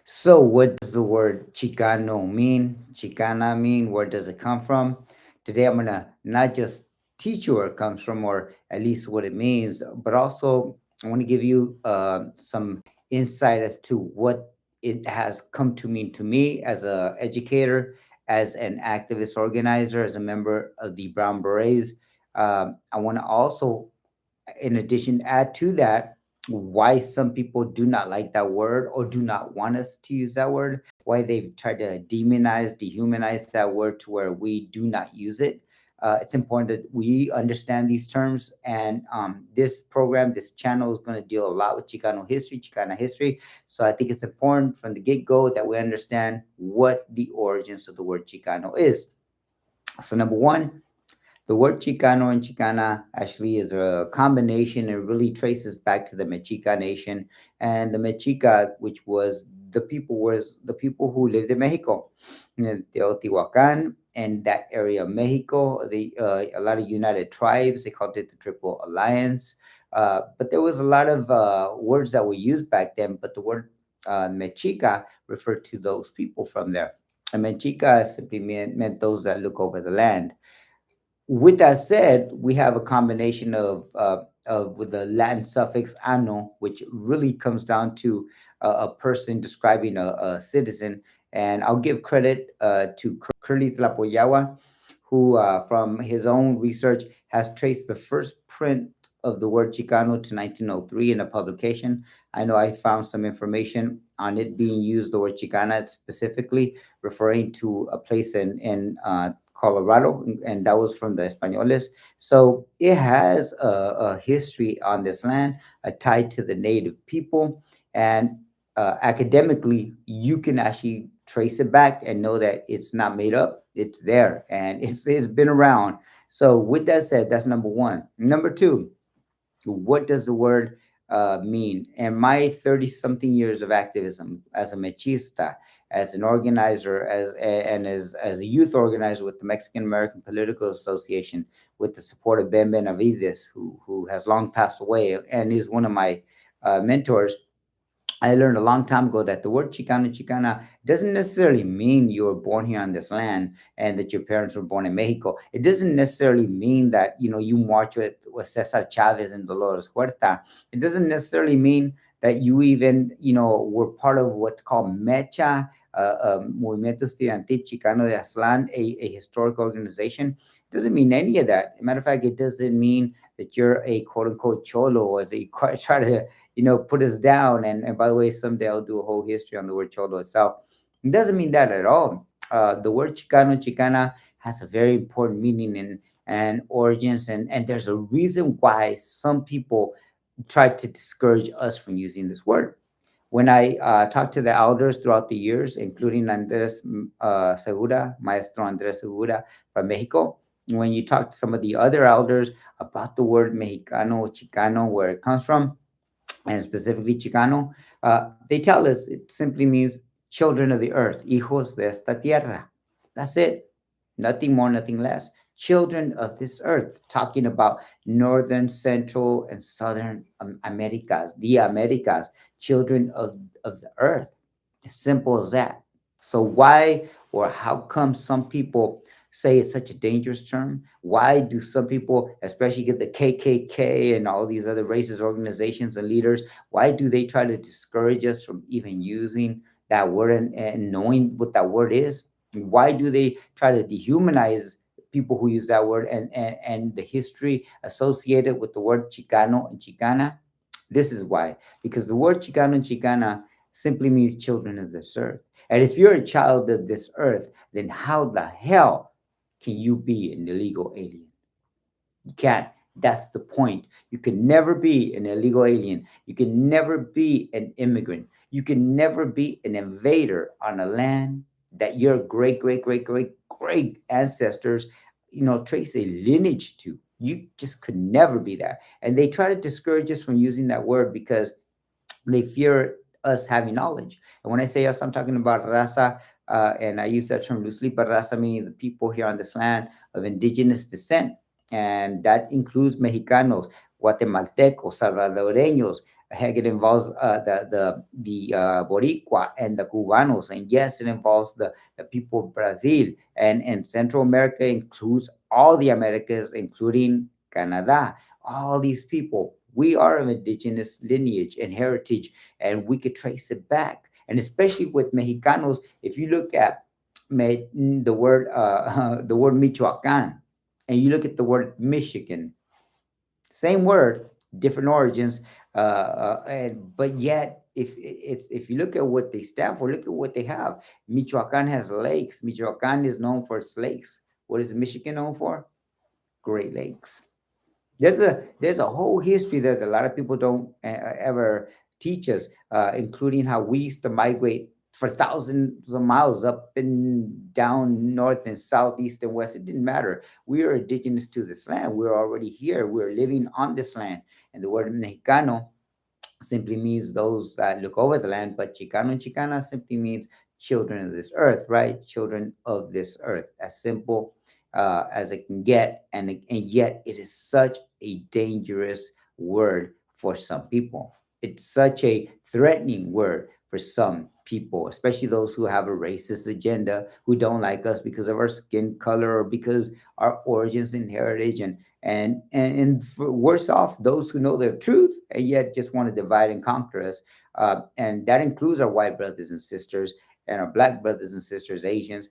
So, what does the word Chicano mean? Chicana mean? Where does it come from? Today, I'm gonna not just teach you where it comes from, or at least what it means, but also I want to give you some insight as to what it has come to mean to me as a educator, as an activist organizer, as a member of the Brown Berets. I want to also, in addition, add to that why some people do not like that word or do not want us to use that word, why they've tried to demonize, dehumanize that word to where we do not use it. It's important that we understand these terms, and this program, this channel is going to deal a lot with Chicano history, Chicana history. So I think it's important from the get-go that we understand what the origins of the word Chicano is. So number one, the word Chicano and Chicana actually is a combination. It really traces back to the Mexica nation, and the Mexica, which was the people who lived in Mexico, in Teotihuacan and that area of Mexico. A lot of united tribes. They called it the Triple Alliance. But there was a lot of words that were used back then. But the word Mexica referred to those people from there. And Mexica simply meant those that look over the land. With that said, we have a combination of with the Latin suffix "ano," which really comes down to a person describing a citizen. And I'll give credit to Curly Tlapoyawa, who, from his own research, has traced the first print of the word Chicano to 1903 in a publication. I know I found some information on it being used, the word Chicana specifically, referring to a place in Colorado, and that was from the Españoles. So it has a history on this land, tied to the native people, and academically, you can actually trace it back and know that it's not made up. It's there, and it's been around. So with that said, that's number one. Number two, what does the word mean? And my 30 something years of activism as a machista, as an organizer, as a youth organizer with the Mexican American Political Association, with the support of Ben Benavides, who has long passed away and is one of my mentors. I learned a long time ago that the word Chicano, Chicana doesn't necessarily mean you were born here on this land and that your parents were born in Mexico. It doesn't necessarily mean that, you march with Cesar Chavez and Dolores Huerta. It doesn't necessarily mean that you even, were part of what's called Mecha, Movimiento Estudiantil Chicano de Aztlán, a historic organization. It doesn't mean any of that. As a matter of fact, it doesn't mean that you're a quote unquote cholo, as they try to put us down. And by the way, someday I'll do a whole history on the word cholo itself. It doesn't mean that at all. The word Chicano, Chicana has a very important meaning and origins, and there's a reason why some people try to discourage us from using this word. When I talked to the elders throughout the years, including Andres Segura, Maestro Andres Segura from Mexico, when you talk to some of the other elders about the word Mexicano, Chicano, where it comes from, and specifically Chicano, they tell us it simply means children of the earth, hijos de esta tierra. That's it. Nothing more, nothing less. Children of this earth, talking about northern, central, and southern Americas, the Americas, children of the earth. As simple as that. So why or how come some people say it's such a dangerous term? Why do some people, especially get the KKK and all these other racist organizations and leaders, why do they try to discourage us from even using that word and knowing what that word is? Why do they try to dehumanize people who use that word and the history associated with the word Chicano and Chicana? This is why. Because the word Chicano and Chicana simply means children of this earth. And if you're a child of this earth, then how the hell can you be an illegal alien? You can't. That's the point. You can never be an illegal alien. You can never be an immigrant. You can never be an invader on a land that your great, great, great, great, great ancestors, trace a lineage to. You just could never be that. And they try to discourage us from using that word because they fear us having knowledge. And when I say us, I'm talking about raza, and I use that term loosely, but raza meaning the people here on this land of indigenous descent. And that includes Mexicanos, Guatemaltecos, Salvadoreños, Heck, it involves the Boricua and the Cubanos, and yes, it involves the people of Brazil, and Central America includes all the Americas, including Canada. All these people, we are of indigenous lineage and heritage, and we could trace it back. And especially with Mexicanos, if you look at the word the word Michoacan, and you look at the word Michigan, same word, different origins, and but yet if you look at what they stand for, look at what they have. Michoacan has lakes. Michoacan is known for its lakes. What is Michigan known for? Great Lakes. There's a whole history that a lot of people don't ever teach us, including how we used to migrate for thousands of miles up and down, north and south, east and west. It didn't matter. We are indigenous to this land. We're already here. We're living on this land. And the word Mexicano simply means those that look over the land, but Chicano and Chicana simply means children of this earth, right? Children of this earth. As simple as it can get, and yet it is such a dangerous word for some people. It's such a threatening word for some people, especially those who have a racist agenda, who don't like us because of our skin color or because our origins and heritage, and for worse off, those who know the truth and yet just want to divide and conquer us. And that includes our white brothers and sisters and our black brothers and sisters, Asians,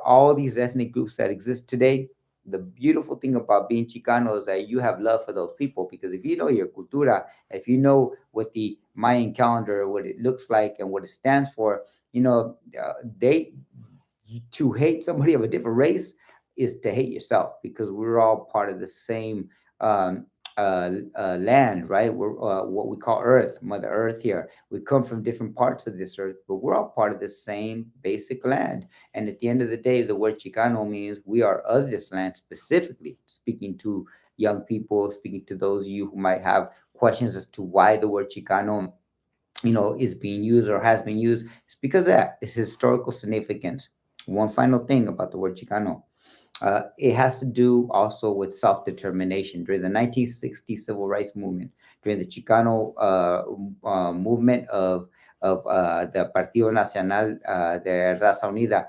all these ethnic groups that exist today. The beautiful thing about being Chicano is that you have love for those people, because if you know your cultura, if you know what the Mayan calendar, what it looks like and what it stands for, they to hate somebody of a different race is to hate yourself, because we're all part of the same land, right? We're what we call Earth, Mother Earth here. We come from different parts of this earth, but we're all part of the same basic land. And at the end of the day, the word Chicano means we are of this land, specifically speaking to young people, speaking to those of you who might have questions as to why the word Chicano is being used or has been used. It's because of that. It's historical significance. One final thing about the word Chicano. It has to do also with self-determination. During the 1960 civil rights movement, during the Chicano movement of the Partido Nacional de Raza Unida,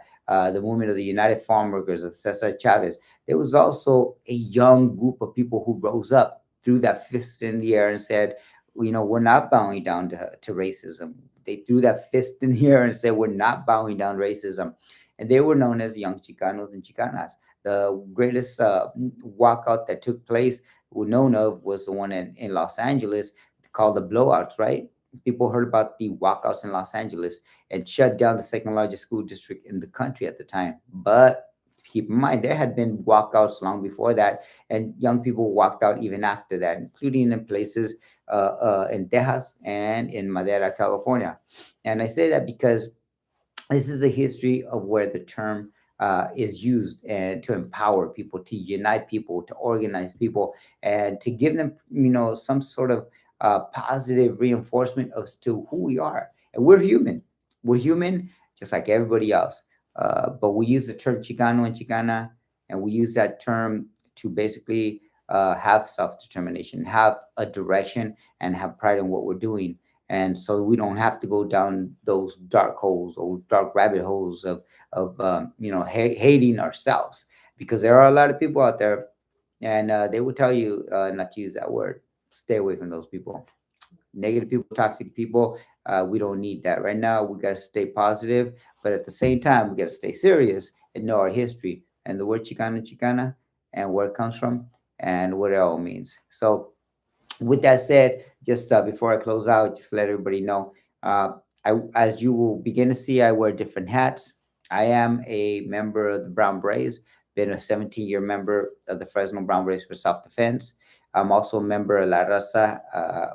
the movement of the United Farm Workers of Cesar Chavez, there was also a young group of people who rose up, threw that fist in the air and said, we're not bowing down to racism. They threw that fist in the air and said, we're not bowing down racism. And they were known as young Chicanos and Chicanas. The greatest walkout that took place, known of, was the one in Los Angeles, called the blowouts, right? People heard about the walkouts in Los Angeles and shut down the second largest school district in the country at the time. But keep in mind, there had been walkouts long before that, and young people walked out even after that, including in places in Texas and in Madera, California. And I say that because this is a history of where the term is used, and to empower people, to unite people, to organize people, and to give them, some sort of positive reinforcement as to who we are. And we're human. We're human just like everybody else. But we use the term Chicano and Chicana, and we use that term to basically have self determination, have a direction, and have pride in what we're doing. And so we don't have to go down those dark holes or dark rabbit holes of hating ourselves, because there are a lot of people out there, and they will tell you not to use that word. Stay away from those people. Negative people, toxic people. We don't need that right now. We got to stay positive, but at the same time, we got to stay serious and know our history and the word Chicano, Chicana, and where it comes from and what it all means. So with that said, just before I close out, just let everybody know, as you will begin to see, I wear different hats. I am a member of the Brown Berets, been a 17-year member of the Fresno Brown Berets for self-defense. I'm also a member of La Raza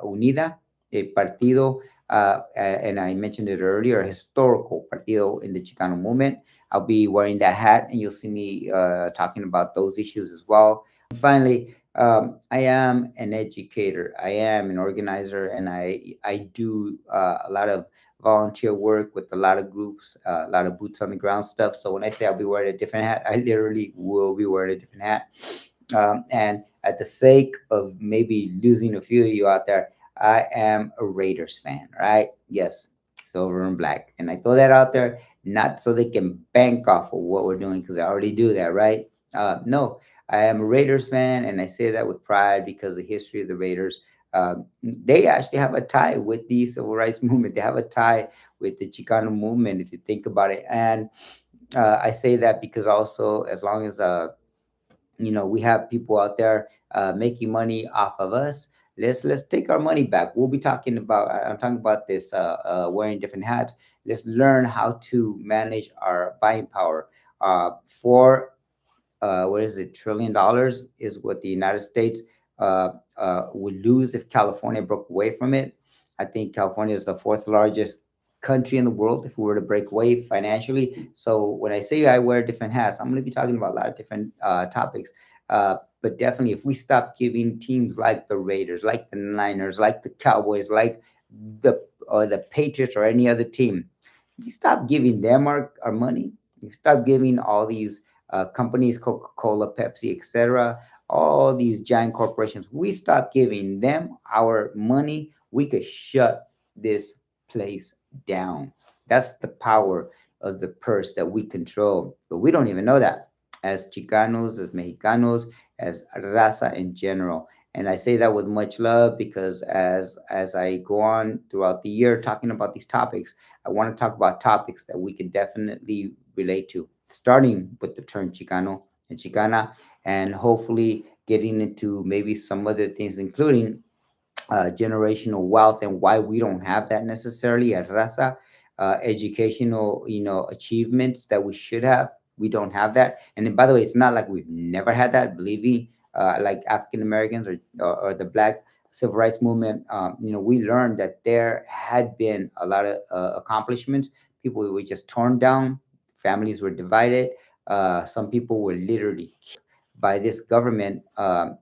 Unida, a partido, and I mentioned it earlier, a historical partido in the Chicano movement. I'll be wearing that hat, and you'll see me talking about those issues as well. Finally, I am an educator. I am an organizer, and I do a lot of volunteer work with a lot of groups, a lot of boots on the ground stuff. So when I say I'll be wearing a different hat, I literally will be wearing a different hat. And at the sake of maybe losing a few of you out there, I am a Raiders fan, right? Yes, silver and black. And I throw that out there not so they can bank off of what we're doing because I already do that, right? No, I am a Raiders fan, and I say that with pride because the history of the Raiders. They actually have a tie with the civil rights movement. They have a tie with the Chicano movement, if you think about it. And I say that because also, as long as we have people out there making money off of us, let's take our money back. We'll be talking about, I'm talking about this wearing different hats. Let's learn how to manage our buying power. For what is it, $1 trillion is what the United States would lose if California broke away from it. I think California is the fourth largest country in the world if we were to break away financially. So when I say I wear different hats, I'm going to be talking about a lot of different topics. But definitely, if we stop giving teams like the Raiders, like the Niners, like the Cowboys, like the Patriots or any other team, you stop giving them our money. You stop giving all these companies, Coca-Cola, Pepsi, etc., all these giant corporations, we stop giving them our money, we could shut this place down. That's the power of the purse that we control. But we don't even know that as Chicanos, as Mexicanos, as raza in general. And I say that with much love because as I go on throughout the year talking about these topics, I want to talk about topics that we can definitely relate to, starting with the term Chicano and Chicana, and hopefully getting into maybe some other things, including generational wealth and why we don't have that necessarily as raza, educational, achievements that we should have. We don't have that. And then, by the way, it's not like we've never had that. Believe me, like African Americans or the Black civil rights movement, we learned that there had been a lot of accomplishments. People were just torn down, families were divided. Some people were literally by this government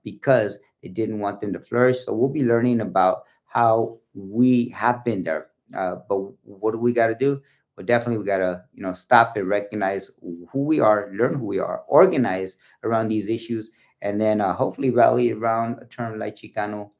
because they didn't want them to flourish. So we'll be learning about how we have been there. But what do we got to do? Well, definitely we got to stop and recognize who we are, learn who we are, organize around these issues, and then hopefully rally around a term like Chicano